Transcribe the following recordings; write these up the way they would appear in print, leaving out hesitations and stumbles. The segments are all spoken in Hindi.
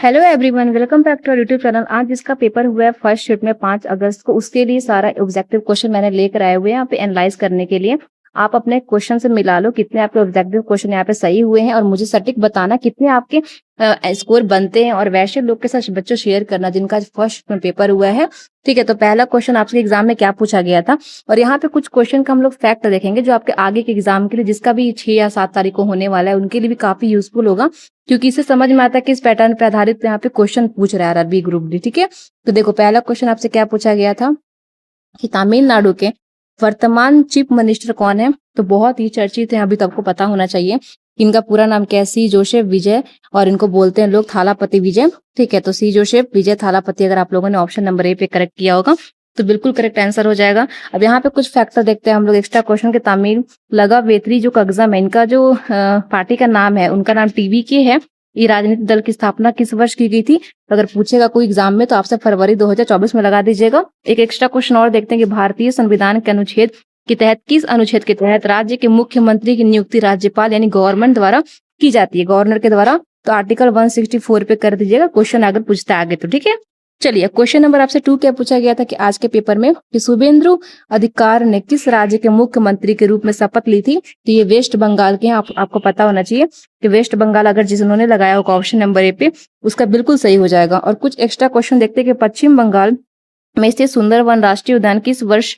Hello everyone, welcome back to YouTube channel. आज जिसका पेपर हुआ है फर्स्ट शिफ्ट में 5 अगस्त को, उसके लिए सारा ऑब्जेक्टिव क्वेश्चन मैंने लेकर आए हुए हैं यहाँ पे एनालाइज करने के लिए। आप अपने क्वेश्चन से मिला लो कितने आपके ऑब्जेक्टिव क्वेश्चन यहाँ पे सही हुए हैं और मुझे सटीक बताना कितने आपके स्कोर बनते हैं। और वैसे लोग के साथ बच्चों शेयर करना जिनका फर्स्ट में पेपर हुआ है। ठीक है, तो पहला क्वेश्चन आपके एग्जाम में क्या पूछा गया था, और यहाँ पे कुछ क्वेश्चन का हम लोग फैक्ट देखेंगे जो आपके आगे के एग्जाम के लिए, जिसका भी 6 या 7 तारीख को होने वाला है, उनके लिए भी काफी यूजफुल होगा, क्योंकि इससे समझ में आता है कि इस पैटर्न पे आधारित यहाँ पे क्वेश्चन पूछ रहा है आरआरबी ग्रुप डी। ठीक है, तो देखो पहला क्वेश्चन आपसे क्या पूछा गया था कि तमिलनाडु के वर्तमान चीफ मिनिस्टर कौन है। तो बहुत ही चर्चित है, अभी तो आपको पता होना चाहिए। इनका पूरा नाम क्या है, सी जोसेफ विजय, और इनको बोलते हैं लोग थालापति विजय। ठीक है, तो सी जोसेफ विजय थालापति, अगर आप लोगों ने ऑप्शन नंबर ए पे करेक्ट किया होगा तो बिल्कुल करेक्ट आंसर हो जाएगा। अब यहाँ पे कुछ फैक्टर देखते हैं हम लोग एक्स्ट्रा क्वेश्चन के। तमिल लगा वेत्री जो कग्जम है, इनका जो पार्टी का नाम है, उनका नाम टीवीके है। ये राजनीतिक दल की स्थापना किस वर्ष की गई थी, तो अगर पूछेगा कोई एग्जाम में तो आपसे फरवरी 2024 में लगा दीजिएगा। एक एक्स्ट्रा क्वेश्चन और देखते हैं कि भारतीय संविधान के अनुच्छेद के तहत, किस अनुच्छेद के तहत राज्य के मुख्यमंत्री की नियुक्ति राज्यपाल यानी गवर्नमेंट द्वारा की जाती है, गवर्नर के द्वारा। तो आर्टिकल 164 पे कर दीजिएगा क्वेश्चन अगर पूछता है आगे तो। ठीक है, चलिए क्वेश्चन नंबर आपसे 2 क्या पूछा गया था कि आज के पेपर में कि शुभेंदु अधिकारी ने किस राज्य के मुख्यमंत्री के रूप में शपथ ली थी। तो ये वेस्ट बंगाल के हैं। आपको पता होना चाहिए कि वेस्ट बंगाल अगर जिन्होंने लगाया होगा ऑप्शन नंबर ए पे, उसका बिल्कुल सही हो जाएगा। और कुछ एक्स्ट्रा क्वेश्चन देखते हैं कि पश्चिम बंगाल में स्थित सुंदरवन राष्ट्रीय उद्यान किस वर्ष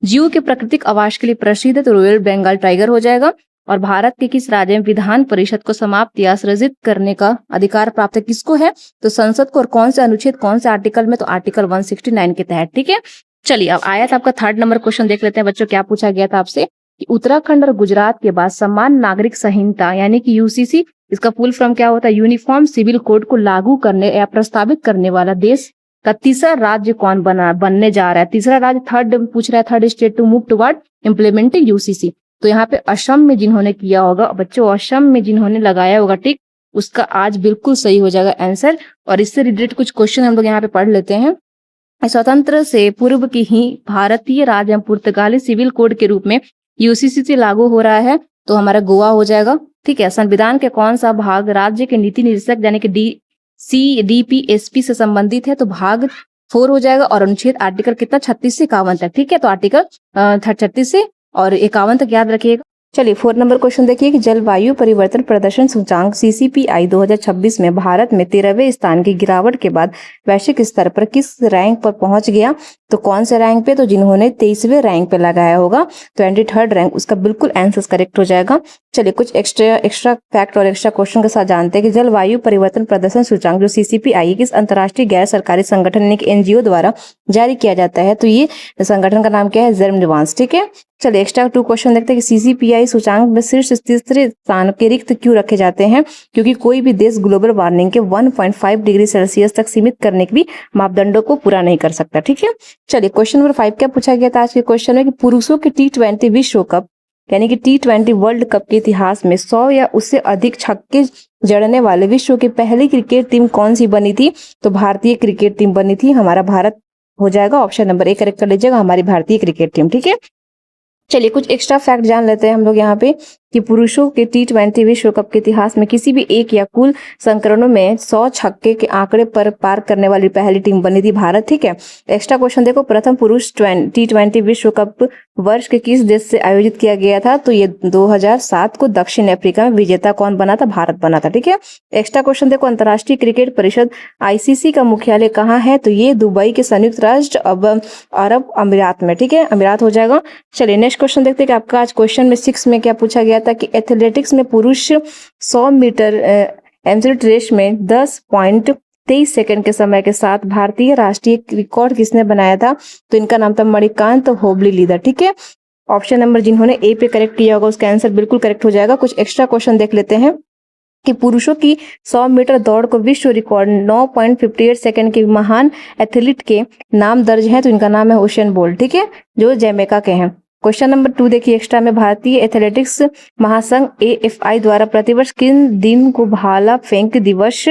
जीव के प्राकृतिक आवास के लिए प्रसिद्ध है। तो रॉयल बंगाल टाइगर हो जाएगा। और भारत के किस राज्य में विधान परिषद को समाप्त या सृजित करने का अधिकार प्राप्त है, किसको है, तो संसद को। और कौन से अनुच्छेद, कौन से आर्टिकल में, तो आर्टिकल 169 के तहत। ठीक है, चलिए अब आया था आपका 3rd नंबर क्वेश्चन, देख लेते हैं बच्चों क्या पूछा गया था आपसे कि उत्तराखंड और गुजरात के बाद समान नागरिक संहिता यानी कि यूसीसी, इसका फुल फॉर्म क्या होता है, यूनिफॉर्म सिविल कोड को लागू करने या प्रस्तावित करने वाला देश का तीसरा राज्य कौन बनने जा रहा है। तीसरा राज्य, थर्ड पूछ रहा है, third state to move toward implementing UCC. तो यहाँ पे असम में जिन्होंने किया होगा बच्चों, असम में जिन्होंने लगाया होगा टिक, उसका आज बिल्कुल सही हो जाएगा आंसर। और इससे रिलेटेड कुछ क्वेश्चन हम लोग यहाँ पे पढ़ लेते हैं। स्वतंत्र से पूर्व की ही भारतीय राज्य पुर्तगाली सिविल कोड के रूप में यूसीसी से लागू हो रहा है, तो हमारा गोवा हो जाएगा। ठीक है, संविधान के कौन सा भाग राज्य के नीति निर्देशक यानी कि CDPSP से संबंधित है, तो भाग 4 हो जाएगा। और अनुच्छेद आर्टिकल कितना, 36 से 51 तक। ठीक है, तो आर्टिकल 36 से और 51 तक याद रखिएगा। चलिए 4 नंबर क्वेश्चन देखिए कि जलवायु परिवर्तन प्रदर्शन सूचांक CCPI 2026 में भारत में 13वें स्थान की गिरावट के बाद वैश्विक स्तर पर किस रैंक पर पहुंच गया। तो कौन से रैंक पे, तो जिन्होंने 23वें रैंक पे लगाया होगा, 23rd रैंक, उसका बिल्कुल आंसर करेक्ट हो जाएगा। चलिए कुछ एक्स्ट्रा फैक्ट और एक्स्ट्रा क्वेश्चन के साथ जानते हैं कि जलवायु परिवर्तन प्रदर्शन सूचांक जो CCPI किस अंतर्राष्ट्रीय गैर सरकारी संगठन यानी कि NGO द्वारा जारी किया जाता है। तो ये संगठन का नाम क्या है, जेर्म। ठीक है, चलिए एक्स्ट्रा 2 क्वेश्चन देखते हैं कि CCPI सूचांक में शीर्ष तीसरे स्थान के रिक्त क्यों रखे जाते हैं। क्योंकि कोई भी देश ग्लोबल वार्मिंग के 1.5 डिग्री सेल्सियस तक सीमित करने के भी मापदंडों को पूरा नहीं कर सकता। ठीक है, चलिए क्वेश्चन नंबर 5 क्या पूछा गया था आज के क्वेश्चन में कि पुरुषों के T20 विश्व कप यानी कि T20 वर्ल्ड कप के इतिहास में 100 या उससे अधिक छक्के जड़ने वाले विश्व की पहली क्रिकेट टीम कौन सी बनी थी। तो भारतीय क्रिकेट टीम बनी थी, हमारा भारत हो जाएगा। ऑप्शन नंबर ए करेक्ट कर लीजिएगा, हमारी भारतीय क्रिकेट टीम। ठीक है, चलिए कुछ एक्स्ट्रा फैक्ट जान लेते हैं हम लोग यहाँ पे कि पुरुषों के T20 विश्व कप के इतिहास में किसी भी एक या कुल संस्करणों में 100 छक्के के आंकड़े पर पार करने वाली पहली टीम बनी थी भारत। ठीक है, एक्स्ट्रा क्वेश्चन देखो, प्रथम पुरुष T20 विश्व कप वर्ष के किस देश से आयोजित किया गया था। तो ये 2007 को दक्षिण अफ्रीका में। विजेता कौन बना था, भारत बना था। ठीक है, एक्स्ट्रा क्वेश्चन देखो, अंतर्राष्ट्रीय क्रिकेट परिषद ICC का मुख्यालय कहाँ है। तो ये दुबई के संयुक्त राष्ट्र अरब अमीरात में। ठीक है, अमीरात हो जाएगा। चलिए नेक्स्ट क्वेश्चन देखते हैं कि आपका आज क्वेश्चन में 6 में क्या पूछा गया था कि एथलेटिक्स में पुरुष 100 मीटर एम्सलेट रेस में 10.23 सेकंड के समय के साथ भारतीय राष्ट्रीय रिकॉर्ड किसने बनाया था। तो इनका नाम था मणिकांत होबली। ठीक है, ऑप्शन नंबर जिन्होंने ए पे करेक्ट किया होगा उसका आंसर बिल्कुल करेक्ट हो जाएगा। कुछ एक्स्ट्रा क्वेश्चन देख लेते हैं कि पुरुषों की 100 मीटर दौड़ को विश्व रिकॉर्ड 9.58 सेकंड के महान एथलीट के नाम दर्ज है। तो इनका नाम है हुसैन बोल्ट। ठीक है, जो जमैका के हैं। क्वेश्चन नंबर 2 देखिए एक्स्ट्रा में, भारतीय एथलेटिक्स महासंघ AFI द्वारा प्रतिवर्ष किन दिन को भाला फेंक दिवस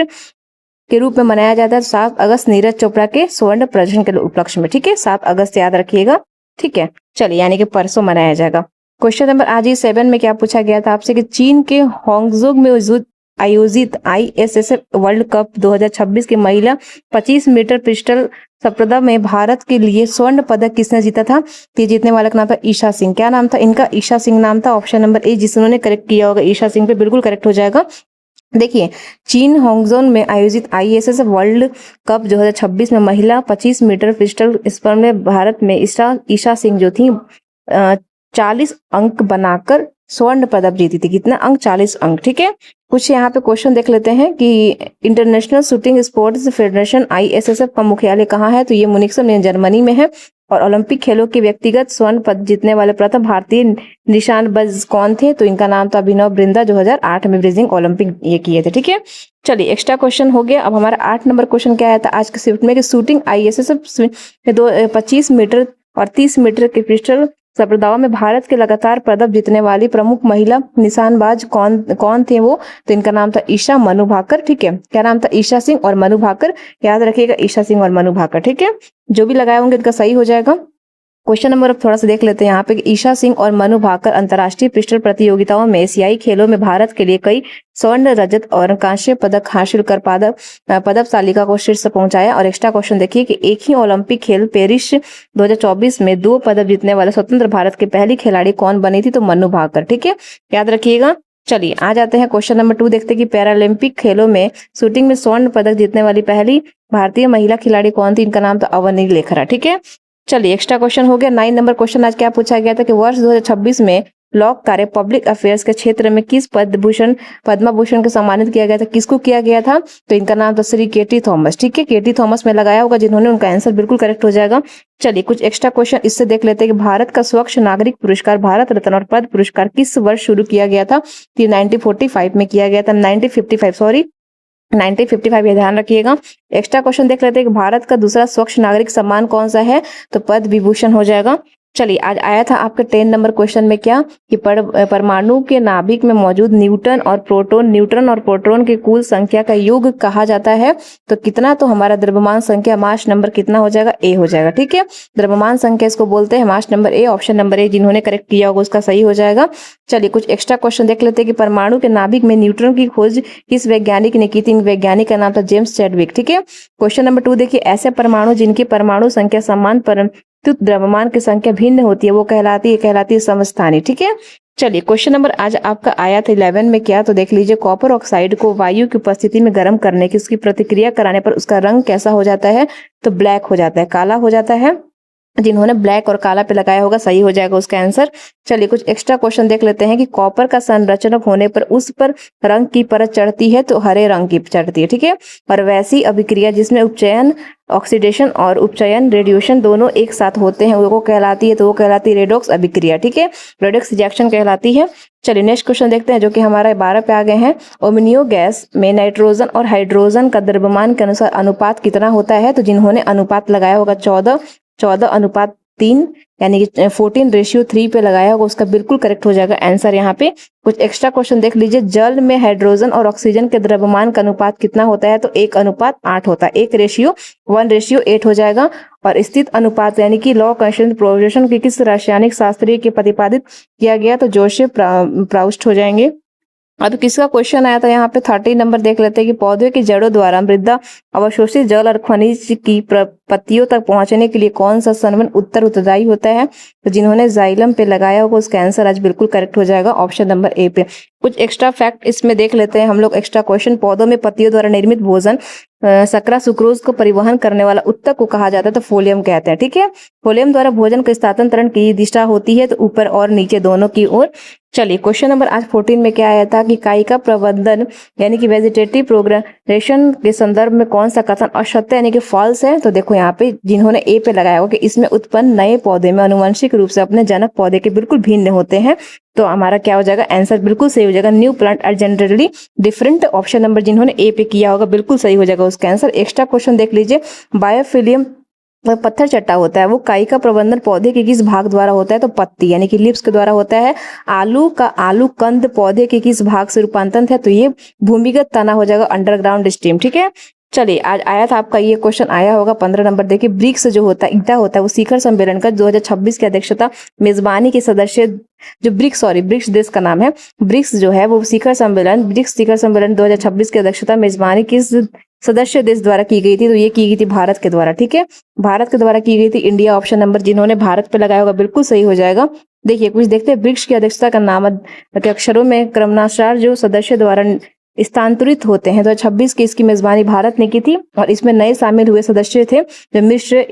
के रूप में मनाया जाता है। 7 अगस्त नीरज चोपड़ा के स्वर्ण प्रदर्शन के उपलक्ष्य में। ठीक है, 7 अगस्त याद रखिएगा। ठीक है, चलिए यानी कि परसों मनाया जाएगा। क्वेश्चन नंबर आज 7 में क्या पूछा गया था आपसे कि चीन के होंगजोग में आयोजित ISSF वर्ल्ड कप 2026 के महिला 25 मीटर पिस्टल स्पर्धा में भारत के लिए स्वर्ण पदक किसने जीता था? तो ये जीतने वाला का नाम था ईशा सिंह। क्या नाम था इनका? ईशा सिंह नाम था। ऑप्शन नंबर ए जिन्होंने करेक्ट किया होगा ईशा सिंह पे बिल्कुल करेक्ट हो जाएगा। देखिए, चीन होंगजोन में आयोजित ISSF वर्ल्ड कप 2026 में महिला 25 मीटर पिस्टल स्पर्धा में भारत में ईशा सिंह जो थी 40 अंक बनाकर स्वर्ण पदक जीती थी। कितना अंक? 40 अंक। ठीक है, कुछ यहाँ पे क्वेश्चन देख लेते हैं कि international shooting sports federation ISSF का मुख्यालय कहाँ है? तो ये मुनिक्स में जर्मनी में है। और ओलंपिक खेलों के व्यक्तिगत स्वर्ण पदक जीतने वाले प्रथम भारतीय निशानेबाज कौन थे? तो इनका नाम था अभिनव बिंद्रा, 2008 में बीजिंग ओलंपिक ये किए थे। ठीक है, चलिए एक्स्ट्रा क्वेश्चन हो गया। अब हमारा 8 नंबर क्वेश्चन क्या आया था आज के शिफ्ट में कि शूटिंग ISSF में 25 मीटर और 30 मीटर के पिस्टल स्पर्धाओं में भारत के लगातार पदक जीतने वाली प्रमुख महिला निशानबाज कौन थे वो? तो इनका नाम था ईशा मनु भाकर। ठीक है, क्या नाम था? ईशा सिंह और मनु भाकर। याद रखिएगा, ईशा सिंह और मनु भाकर। ठीक है, जो भी लगाए होंगे इनका सही हो जाएगा। क्वेश्चन नंबर अब थोड़ा सा देख लेते हैं यहाँ पे कि ईशा सिंह और मनु भाकर अंतर्राष्ट्रीय पिस्टल प्रतियोगिताओं में एशियाई खेलों में भारत के लिए कई स्वर्ण, रजत और कांस्य पदक हासिल कर पदक तालिका को शीर्ष पहुंचाया। और एक्स्ट्रा क्वेश्चन देखिए कि एक ही ओलंपिक खेल पेरिस 2024 में 2 पदक जीतने वाले स्वतंत्र भारत के पहली खिलाड़ी कौन बनी थी? तो मनु भाकर। ठीक है, याद रखिएगा। चलिए आ जाते हैं क्वेश्चन नंबर 2 देखते हैं कि पैरालंपिक खेलों में शूटिंग में स्वर्ण पदक जीतने वाली पहली भारतीय महिला खिलाड़ी कौन थी? इनका नाम था अवनी लेखरा। ठीक है, चलिए एक्स्ट्रा क्वेश्चन हो गया। 9 नंबर क्वेश्चन आज क्या पूछा गया था कि वर्ष 2026 में लॉक कार्य पब्लिक अफेयर्स के क्षेत्र में किस पद्म भूषण को सम्मानित किया गया था? किसको किया गया था? तो इनका नाम था श्री KT थॉमस। ठीक है, KT थॉमस में लगाया होगा जिन्होंने, उनका आंसर बिल्कुल करेक्ट हो जाएगा। चलिए कुछ एक्स्ट्रा क्वेश्चन इससे देख लेते हैं कि भारत का स्वच्छ नागरिक पुरस्कार, भारत रत्न और पद्म पुरस्कार किस वर्ष शुरू किया गया था? 1945 में किया गया था। 1955 ये ध्यान रखिएगा। एक्स्ट्रा क्वेश्चन देख लेते हैं कि भारत का दूसरा स्वच्छ नागरिक सम्मान कौन सा है? तो पद्म विभूषण हो जाएगा। चलिए आज आया था आपके 10 नंबर क्वेश्चन में क्या कि परमाणु के नाभिक में मौजूद न्यूट्रॉन और प्रोटॉन की कुल संख्या का योग कहा जाता है। तो कितना? तो हमारा द्रव्यमान संख्या मास नंबर कितना हो जाएगा? ए हो जाएगा। ठीक है, द्रव्यमान संख्या इसको बोलते हैं, mass number A. Option number A जिन्होंने करेक्ट किया होगा उसका सही हो जाएगा। चलिए कुछ एक्स्ट्रा क्वेश्चन देख लेते हैं कि परमाणु के नाभिक में न्यूट्रॉन की खोज किस वैज्ञानिक ने की थी? वैज्ञानिक का नाम था जेम्स चैडविक। ठीक है, क्वेश्चन नंबर 2 देखिए, ऐसे परमाणु जिनकी परमाणु संख्या समान परंतु द्रव्यमान की संख्या भिन्न होती है वो कहलाती है समस्थानिक। ठीक है, चलिए क्वेश्चन नंबर आज आपका आया था 11 में क्या? तो देख लीजिए, कॉपर ऑक्साइड को वायु की उपस्थिति में गर्म करने की उसकी प्रतिक्रिया कराने पर उसका रंग कैसा हो जाता है? तो ब्लैक हो जाता है, काला हो जाता है। जिन्होंने ब्लैक और काला पे लगाया होगा सही हो जाएगा उसका आंसर। चलिए कुछ एक्स्ट्रा क्वेश्चन देख लेते हैं कि कॉपर का संरचना होने पर उस पर रंग की परत चढ़ती है तो हरे रंग की चढ़ती है। ठीक है, और वैसी अभिक्रिया जिसमें उपचयन ऑक्सीडेशन और उपचयन रेडिएशन दोनों एक साथ होते हैं वो कहलाती है, तो वो कहलाती है रेडॉक्स अभिक्रिया। ठीक है, रेडॉक्स रिएक्शन कहलाती है। चलिए नेक्स्ट क्वेश्चन देखते हैं जो कि हमारा 12 पे आ गए हैं। ओमिनियो गैस में नाइट्रोजन और हाइड्रोजन का द्रव्यमान के अनुसार अनुपात कितना होता है? तो जिन्होंने अनुपात लगाया होगा 14:3 यानी कि 14:3 पे लगाया होगा उसका बिल्कुल करेक्ट हो जाएगा आंसर यहाँ पे। कुछ एक्स्ट्रा क्वेश्चन देख लीजिए, जल में हाइड्रोजन और ऑक्सीजन के द्रव्यमान का अनुपात कितना होता है? तो 1:8 होता है, 1:1:8 हो जाएगा। और स्थित अनुपात यानी कि लॉ कॉन्स्टेंट प्रोपोर्शन के किस रासायनिक शास्त्री के प्रतिपादित किया गया? तो जोसेफ प्राउस्ट हो जाएंगे। अब किसका क्वेश्चन आया था यहाँ पे 30 नंबर देख लेते हैं कि पौधे की जड़ों द्वारा मृदा अवशोषित जल और खनिज की पत्तियों तक पहुंचने के लिए कौन सा संवहन उत्तरदायी होता है? तो जिन्होंने जाइलम पे लगाया होगा उसका आंसर आज बिल्कुल करेक्ट हो जाएगा ऑप्शन नंबर ए पे। कुछ एक्स्ट्रा फैक्ट इसमें देख लेते हैं हम लोग। एक्स्ट्रा क्वेश्चन, पौधों में पत्तियों द्वारा निर्मित भोजन शकरा सुक्रोज को परिवहन करने वाला उत्तक को कहा जाता है? तो फोलियम कहते हैं। ठीक है, फोलियम द्वारा भोजन का स्थानांतरण की दिशा होती है तो ऊपर और नीचे दोनों की ओर। चलिए क्वेश्चन नंबर आज 14 में क्या आया था कि कायिका प्रबंधन यानी कि वेजिटेटिव प्रोग्रेशन के संदर्भ में कौन सा कथन असत्य यानी कि फॉल्स है? तो देखो यहाँ पे जिन्होंने ए पे लगाया होगा कि इसमें उत्पन्न नए पौधे में आनुवंशिक रूप से अपने जनक पौधे के बिल्कुल भिन्न होते हैं। तो हमारा क्या हो जाएगा आंसर? बिल्कुल सही हो जाएगा, new plant are generally different. Option number जिन्होंने ए पे किया होगा बिल्कुल सही हो जाएगा उसका आंसर। एक्स्ट्रा क्वेश्चन देख लीजिए, बायोफिलियम पत्थर चट्टा होता है वो कायिका प्रबंधन पौधे के किस भाग द्वारा होता है? तो पत्ती यानी कि लिप्स के द्वारा होता है। आलू कंद पौधे के किस भाग से रूपांतरित है? तो ये भूमिगत तना हो जाएगा, अंडरग्राउंड स्टेम। ठीक है, चलिए, आज आया था आपका ये क्वेश्चन आया होगा 15 नंबर। देखिए, ब्रिक्स जो होता है, इग्टा होता है, वो शिखर सम्मेलन का 2026 की अध्यक्षता मेजबानी के सदस्य जो ब्रिक्स देश का नाम है। ब्रिक्स जो है वो ब्रिक्स शिखर सम्मेलन 2026 की अध्यक्षता मेजबानी किस सदस्य देश द्वारा की गई थी? तो ये की गई थी भारत के द्वारा। ठीक है, भारत के द्वारा की गई थी। इंडिया ऑप्शन नंबर, जिन्होंने भारत पे लगाया होगा बिल्कुल सही हो जाएगा। देखिए, कुछ देखते हैं। ब्रिक्स की अध्यक्षता का नाम के अक्षरों में क्रमानुसार जो सदस्य द्वारा स्थानांतरित होते हैं। 2026 की इसकी मेजबानी भारत ने की थी और इसमें नए शामिल हुए सदस्य थे जो मिस्र,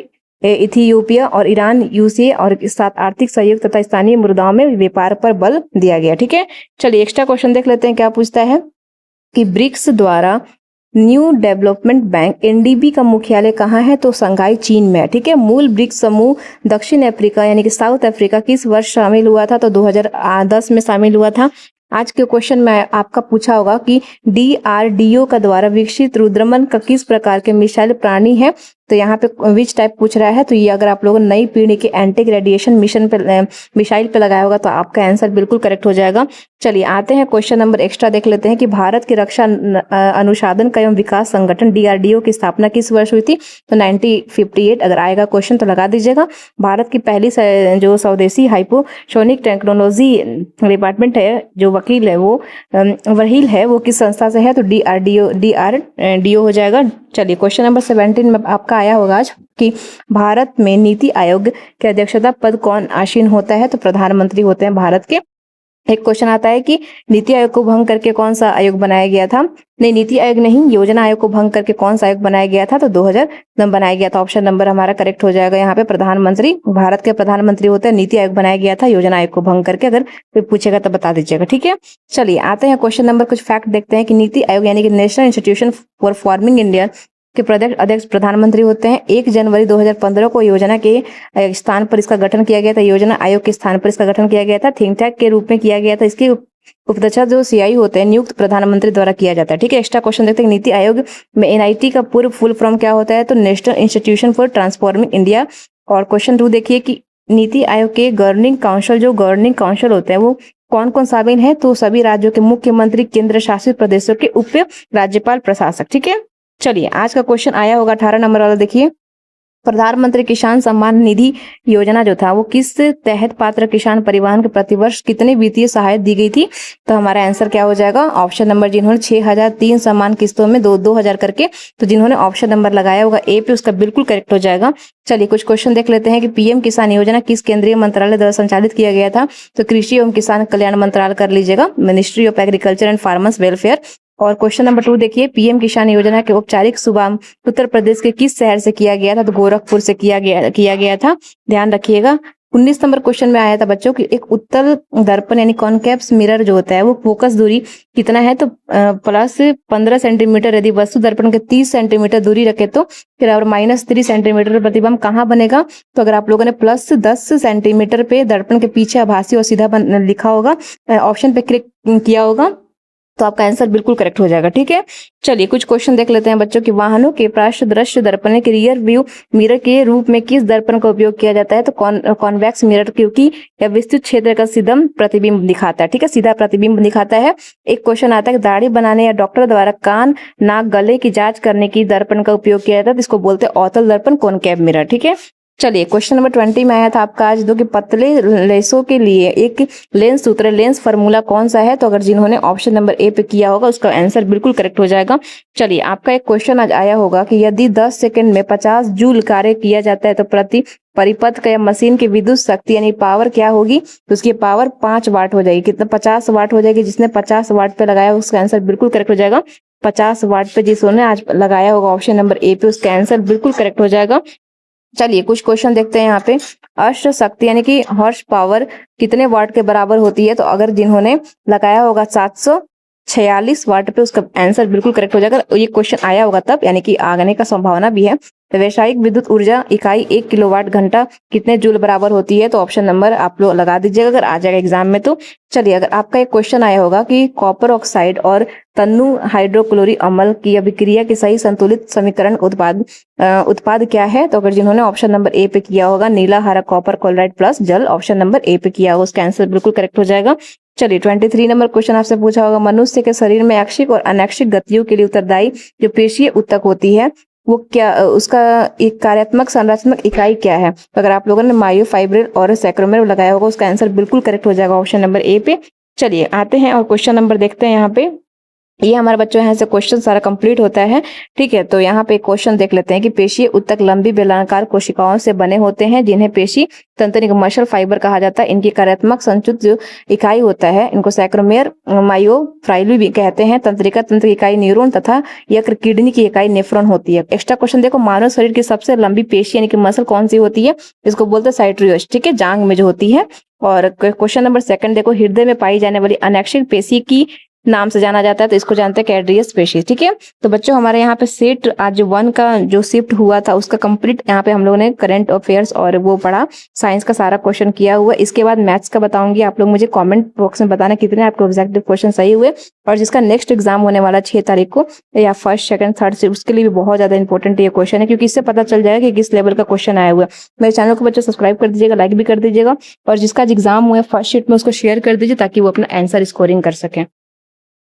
इथियोपिया और ईरान, यूसीए और इस साथ आर्थिक सहयोग तथा स्थानीय मुद्राओं में व्यापार पर बल दिया गया। ठीक है, चलिए एक्स्ट्रा क्वेश्चन देख लेते हैं। क्या पूछता है कि ब्रिक्स द्वारा न्यू डेवलपमेंट बैंक एनडीबी का मुख्यालय कहाँ है? तो शंघाई, चीन में है। ठीक है, मूल ब्रिक्स समूह दक्षिण अफ्रीका यानी कि साउथ अफ्रीका किस वर्ष शामिल हुआ था? तो 2010 में शामिल हुआ था। आज के क्वेश्चन में आपका पूछा होगा कि डीआरडीओ का द्वारा विकसित रुद्रमन का किस प्रकार के मिसाइल प्राणी है? तो यहाँ पे विच टाइप पूछ रहा है। तो ये अगर आप लोगों ने नई पीढ़ी के एंटी रेडिएशन मिशन पे मिसाइल पे लगाया होगा तो आपका आंसर बिल्कुल करेक्ट हो जाएगा। चलिए आते हैं क्वेश्चन नंबर एक्स्ट्रा देख लेते हैं कि भारत के रक्षा अनुसंधान एवं विकास संगठन डीआरडीओ की स्थापना किस वर्ष हुई थी? तो 1958। अगर आएगा क्वेश्चन तो लगा दीजिएगा। भारत की पहली जो स्वदेशी हाइपोसोनिक टेक्नोलॉजी डिपार्टमेंट है, जो वकील है वो किस संस्था से है? तो डीआरडीओ हो जाएगा। चलिए क्वेश्चन नंबर 17 में आपका आया होगा आज कि भारत में नीति आयोग के अध्यक्षता पद कौन आसीन होता है? तो प्रधानमंत्री होते हैं भारत के। एक क्वेश्चन आता है कि नीति आयोग को भंग करके कौन सा आयोग बनाया गया था? नहीं, नीति आयोग नहीं, योजना आयोग को भंग करके कौन सा आयोग बनाया गया था? तो 2000 में बनाया गया था। ऑप्शन नंबर हमारा करेक्ट हो जाएगा। यहाँ पे प्रधानमंत्री, भारत के प्रधानमंत्री होते हैं। नीति आयोग बनाया गया था योजना आयोग को भंग करके। अगर कोई पूछेगा तो बता दीजिएगा। ठीक है, चलिए आते हैं क्वेश्चन नंबर, कुछ फैक्ट देखते हैं कि नीति आयोग यानी कि national institution for forming India के अध्यक्ष प्रधानमंत्री होते हैं। 1 जनवरी 2015 को योजना के स्थान पर इसका गठन किया गया था। योजना आयोग के स्थान पर इसका गठन किया गया था। थिंक टैंक के रूप में किया गया था। इसके उपाध्यक्ष जो सीआई होते हैं नियुक्त प्रधानमंत्री द्वारा किया जाता है। ठीक है, एक्स्ट्रा क्वेश्चन देखते हैं। नीति आयोग में एनआईटी का पूर्व फुल फॉर्म क्या होता है? तो national institution for transforming India. और क्वेश्चन 2 देखिए कि नीति आयोग के गवर्निंग काउंसिल होते हैं वो कौन कौन शामिल है? तो सभी राज्यों के मुख्यमंत्री, केंद्र शासित प्रदेशों के उप राज्यपाल, प्रशासक। ठीक है, चलिए आज का क्वेश्चन आया होगा 18 नंबर वाला। देखिए, प्रधानमंत्री किसान सम्मान निधि योजना जो था वो किस तहत पात्र किसान परिवार के प्रतिवर्ष कितने वित्तीय सहायता दी गई थी? तो हमारा आंसर क्या हो जाएगा? ऑप्शन नंबर, जिन्होंने 6000 3 समान किस्तों में 2-2000 करके, तो जिन्होंने ऑप्शन नंबर लगाया होगा ए पे, उसका बिल्कुल करेक्ट हो जाएगा। चलिए कुछ क्वेश्चन देख लेते हैं कि पीएम किसान योजना किस केंद्रीय मंत्रालय द्वारा संचालित किया गया था? तो कृषि एवं किसान कल्याण मंत्रालय कर लीजिएगा, ministry of agriculture and farmers welfare. और क्वेश्चन नंबर 2 देखिए, पीएम किसान योजना के औपचारिक शुभारंभ उत्तर प्रदेश के किस शहर से किया गया था? तो गोरखपुर से किया गया था। ध्यान रखिएगा। 19 नंबर क्वेश्चन में आया था बच्चों की एक उत्तल दर्पण यानी कॉनकेव मिरर जो होता है वो फोकस दूरी कितना है? तो प्लस 15 सेंटीमीटर। यदि वस्तु दर्पण के 30 सेंटीमीटर दूरी रखे तो फिर और -3 सेंटीमीटर प्रतिबिंब कहाँ बनेगा? तो अगर आप लोगों ने प्लस 10 सेंटीमीटर पे दर्पण के पीछे आभासी और सीधा लिखा होगा, ऑप्शन पे क्लिक किया होगा, तो आपका आंसर बिल्कुल करेक्ट हो जाएगा। ठीक है, चलिए कुछ क्वेश्चन देख लेते हैं बच्चों की। वाहनों के पृष्ठ दृश्य दर्पण के रियर व्यू मिरर के रूप में किस दर्पण का उपयोग किया जाता है? तो कॉन्वेक्स मिरर, क्योंकि यह विस्तृत क्षेत्र का सीधा प्रतिबिंब दिखाता है। ठीक है, सीधा प्रतिबिंब दिखाता है। एक क्वेश्चन आता है दाढ़ी बनाने या डॉक्टर द्वारा कान, नाक, गले की जांच करने की दर्पण का उपयोग किया जाता है, इसको बोलते हैं अवतल दर्पण, कॉनकेव मिरर। ठीक है, चलिए क्वेश्चन नंबर 20 में आया था आपका आज, जो कि पतले लेसों के लिए एक लेंस सूत्र, लेंस फार्मूला कौन सा है? तो अगर जिन्होंने ऑप्शन नंबर ए पे किया होगा उसका आंसर बिल्कुल करेक्ट हो जाएगा। चलिए आपका एक क्वेश्चन आज आया होगा कि यदि 10 सेकंड में 50 जूल कार्य किया जाता है तो प्रति परिपथ का या मशीन की विद्युत शक्ति यानी पावर क्या होगी? तो उसकी पावर 5 वाट हो जाएगी। कितना? 50 वाट हो जाएगी। जिसने 50 वाट पे लगाया उसका आंसर बिल्कुल करेक्ट हो जाएगा। 50 वाट पे जिसने आज लगाया होगा ऑप्शन नंबर ए पे, उसका आंसर बिल्कुल करेक्ट हो जाएगा। चलिए कुछ क्वेश्चन देखते हैं यहाँ पे। अश्व शक्ति यानी कि हॉर्स पावर कितने वाट के बराबर होती है? तो अगर जिन्होंने लगाया होगा 746 वाट पे, उसका आंसर बिल्कुल करेक्ट हो जाएगा। ये क्वेश्चन आया होगा तब, यानी कि आने का संभावना भी है। तो व्यावसायिक विद्युत ऊर्जा इकाई 1 किलोवाट घंटा कितने जूल बराबर होती है? तो ऑप्शन नंबर आप लोग लगा दीजिएगा अगर आ जाएगा एग्जाम में तो। चलिए अगर आपका एक क्वेश्चन आया होगा कि कॉपर ऑक्साइड और तन्नु हाइड्रोक्लोरिक अम्ल की अभिक्रिया के सही संतुलित समीकरण उत्पाद क्या है? तो अगर जिन्होंने ऑप्शन नंबर ए पे किया होगा नीला हरा कॉपर क्लोराइड प्लस जल, ऑप्शन नंबर ए पे किया होगा, उसका आंसर बिल्कुल करेक्ट हो जाएगा। चलिए 23 नंबर क्वेश्चन आपसे पूछा होगा, मनुष्य के शरीर में ऐच्छिक और अनैच्छिक गतियों के लिए उत्तरदायी जो पेशीय ऊतक होती है वो क्या, उसका एक कार्यात्मक संरचनात्मक इकाई क्या है? तो अगर आप लोगों ने मायोफाइब्रिल और सैक्रोमेर लगाया होगा उसका आंसर बिल्कुल करेक्ट हो जाएगा ऑप्शन नंबर ए पे। चलिए आते हैं और क्वेश्चन नंबर देखते हैं यहाँ पे। ये हमारे बच्चों यहाँ से क्वेश्चन सारा कंप्लीट होता है। ठीक है, तो यहाँ पे क्वेश्चन देख लेते हैं कि पेशीय ऊतक लंबी बेलनाकार कोशिकाओं से बने होते हैं जिन्हें पेशी तंत्रिका मसल फाइबर कहा जाता है। इनकी कार्यात्मक संयुक्त जो इकाई होता है इनको सैक्रोमेर मायोफाइब्रिल भी कहते हैं। तंत्रिका तंत्र की इकाई न्यूरॉन तथा यकृ किडनी की इकाई नेफ्रॉन होती है। एक्स्ट्रा क्वेश्चन देखो, मानव शरीर की सबसे लंबी पेशी यानी कि मसल कौन सी होती है? इसको बोलते हैं साइट्रियोस। ठीक है, जांग में जो होती है। और क्वेश्चन नंबर सेकंड देखो, हृदय में पाई जाने वाली अनैच्छिक पेशी की नाम से जाना जाता है, तो इसको जानते हैं कैड्रियस पेशी। ठीक है, तो बच्चों हमारे यहाँ पे सेट आज 1 का जो शिफ्ट हुआ था उसका कंप्लीट यहाँ पे हम लोगों ने करंट अफेयर्स और वो पढ़ा, साइंस का सारा क्वेश्चन किया हुआ। इसके बाद मैथ्स का बताऊंगी, आप लोग मुझे कमेंट बॉक्स में बताना कितने आपके ऑब्जेक्टिव क्वेश्चन सही हुए। और जिसका नेक्स्ट एग्जाम होने वाला 6 तारीख को या फर्स्ट सेकंड थर्ड से, उसके लिए भी बहुत ज्यादा इंपॉर्टेंट ये क्वेश्चन है, क्योंकि इससे पता चल जाएगा कि किस लेवल का क्वेश्चन आया हुआ है। मेरे चैनल को बच्चों सब्सक्राइब कर दीजिएगा, लाइक भी कर दीजिएगा, और जिसका एग्जाम हुआ है फर्स्ट शीट में उसको शेयर कर दीजिए ताकि वो अपना आंसर स्कोरिंग कर सके।